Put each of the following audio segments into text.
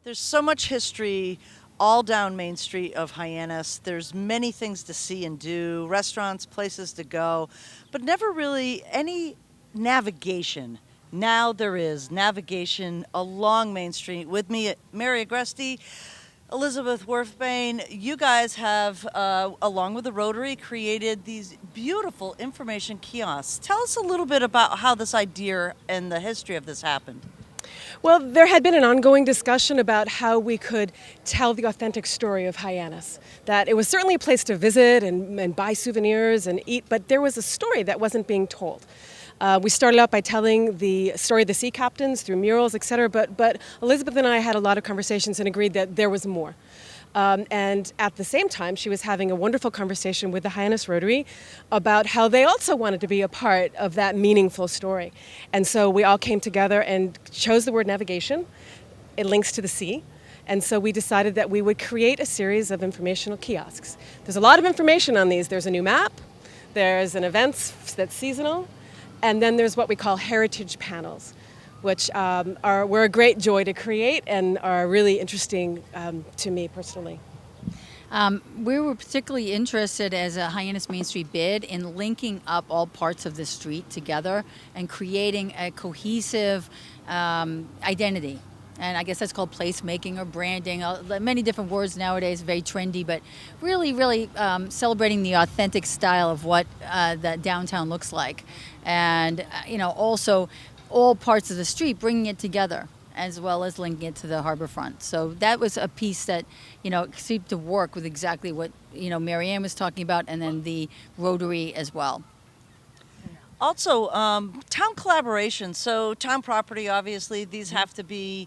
There's so much history all down Main Street of Hyannis. There's many things to see and do, restaurants, places to go, but never really any navigation. Now there is navigation along Main Street. With me, Mary Agresti, Elizabeth Worthbane. You guys have, along with the Rotary, created these beautiful information kiosks. Tell us a little bit about how this idea and the history of this happened. Well, there had been an ongoing discussion about how we could tell the authentic story of Hyannis. That it was certainly a place to visit and buy souvenirs and eat, but there was a story that wasn't being told. We started out by telling the story of the sea captains through murals, etc. But Elizabeth and I had a lot of conversations and agreed that there was more. And at the same time, she was having a wonderful conversation with the Hyannis Rotary about how they also wanted to be a part of that meaningful story. And so we all came together and chose the word navigation. It links to the sea. And so we decided that we would create a series of informational kiosks. There's a lot of information on these. There's a new map, there's an events that's seasonal, and then there's what we call heritage panels, which were a great joy to create and are really interesting to me personally. We were particularly interested as a Hyannis Main Street bid in linking up all parts of the street together and creating a cohesive identity. And I guess that's called placemaking or branding. Many different words nowadays, very trendy, but really celebrating the authentic style of what the downtown looks like. And, also all parts of the street, bringing it together as well as linking it to the harbor front. So that was a piece that, seemed to work with exactly what, Mary Ann was talking about, and then the Rotary as well. Also, town collaboration. So, town property, obviously, these have to be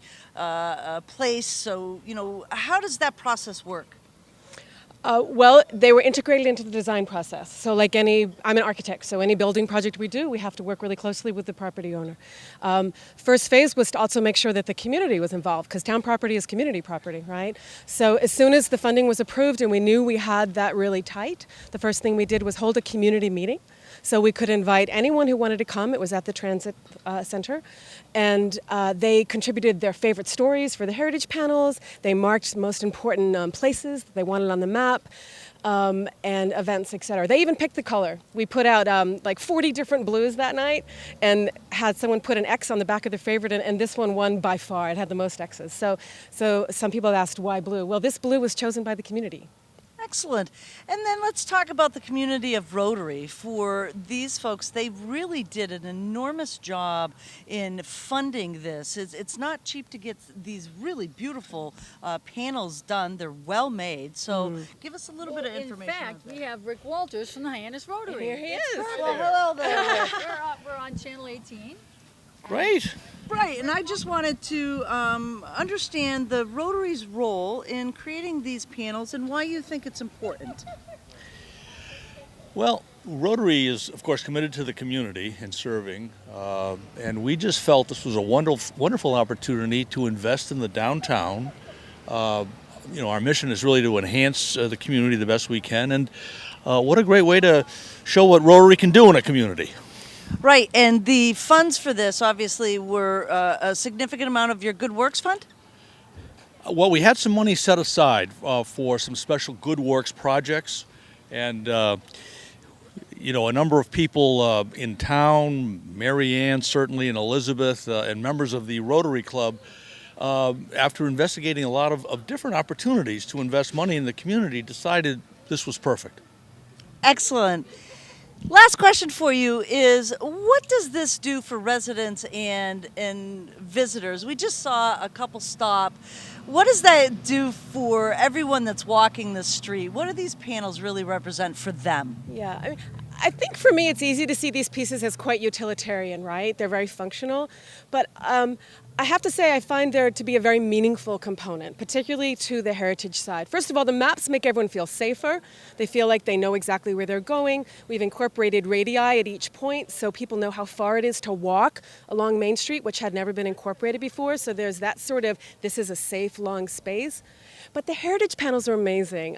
placed. So, how does that process work? Well, they were integrated into the design process. So I'm an architect, so any building project we do, we have to work really closely with the property owner. First phase was to also make sure that the community was involved, because town property is community property, right? So as soon as the funding was approved and we knew we had that really tight, the first thing we did was hold a community meeting. So we could invite anyone who wanted to come. It was at the Transit Center. And they contributed their favorite stories for the heritage panels. They marked most important places that they wanted on the map, and events, etc. They even picked the color. We put out like 40 different blues that night and had someone put an X on the back of their favorite, and this one won by far. It had the most X's. So some people asked, why blue? Well, this blue was chosen by the community. Excellent. And then let's talk about the community of Rotary. For these folks, they really did an enormous job in funding this. It's not cheap to get these really beautiful panels done. They're well made. So give us a little bit of information. In fact, we have Rick Walters from the Hyannis Rotary. Here he is. Well, hello there. We're on Channel 18. Great. Right, and I just wanted to understand the Rotary's role in creating these panels and why you think it's important. Well, Rotary is, of course, committed to the community and serving, and we just felt this was a wonderful opportunity to invest in the downtown. Our mission is really to enhance the community the best we can, and what a great way to show what Rotary can do in a community. Right, and the funds for this obviously were a significant amount of your Good Works Fund? Well, we had some money set aside for some special Good Works projects, and a number of people in town, Mary Ann certainly, and Elizabeth, and members of the Rotary Club, after investigating a lot of different opportunities to invest money in the community, decided this was perfect. Excellent. Last question for you is, what does this do for residents and visitors? We just saw a couple stop. What does that do for everyone that's walking the street? What do these panels really represent for them? Yeah, I think for me it's easy to see these pieces as quite utilitarian, right? They're very functional. But I have to say I find there to be a very meaningful component, particularly to the heritage side. First of all, the maps make everyone feel safer. They feel like they know exactly where they're going. We've incorporated radii at each point so people know how far it is to walk along Main Street, which had never been incorporated before. So there's that sort of, this is a safe, long space. But the heritage panels are amazing.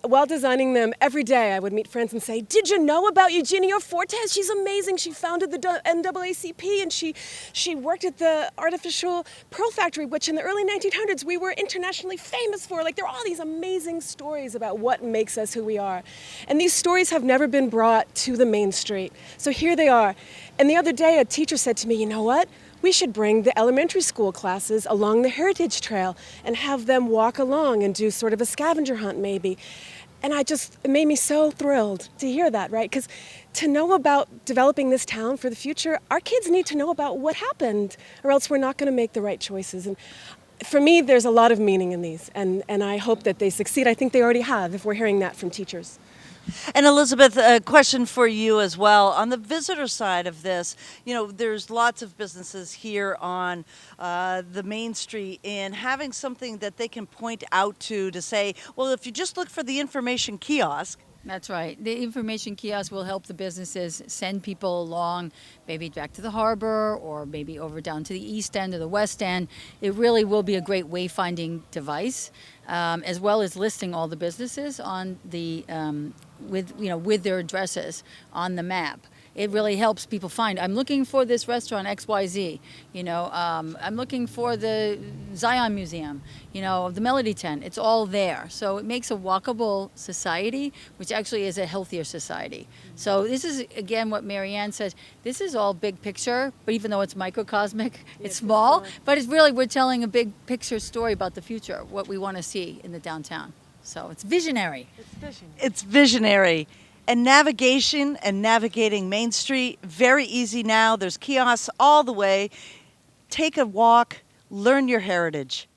while designing them, every day I would meet friends and say, "Did you know about Eugenia Fortes? She's amazing. She founded the NAACP, and she worked at the Artificial Pearl Factory, which in the early 1900s we were internationally famous for." Like, there are all these amazing stories about what makes us who we are. And these stories have never been brought to the main street. So here they are. And the other day a teacher said to me, "You know what? We should bring the elementary school classes along the Heritage Trail and have them walk along and do sort of a scavenger hunt maybe." And it made me so thrilled to hear that, right? Because to know about developing this town for the future, our kids need to know about what happened, or else we're not going to make the right choices. And for me, there's a lot of meaning in these, and I hope that they succeed. I think they already have, if we're hearing that from teachers. And Elizabeth, a question for you as well. On the visitor side of this, there's lots of businesses here on the main street, and having something that they can point out to say, well, if you just look for the information kiosk. That's right. The information kiosk will help the businesses send people along, maybe back to the harbor or maybe over down to the east end or the west end. It really will be a great wayfinding device, as well as listing all the businesses on the with their addresses on the map. It really helps people find, I'm looking for this restaurant XYZ, I'm looking for the Zion Museum, the Melody Tent. It's all there. So it makes a walkable society, which actually is a healthier society. So this is, again, what Marianne says. This is all big picture, but even though it's microcosmic, it's small, but it's really, we're telling a big picture story about the future, what we want to see in the downtown. So it's visionary. It's visionary. And navigation and navigating Main Street, very easy now. There's kiosks all the way. Take a walk, learn your heritage.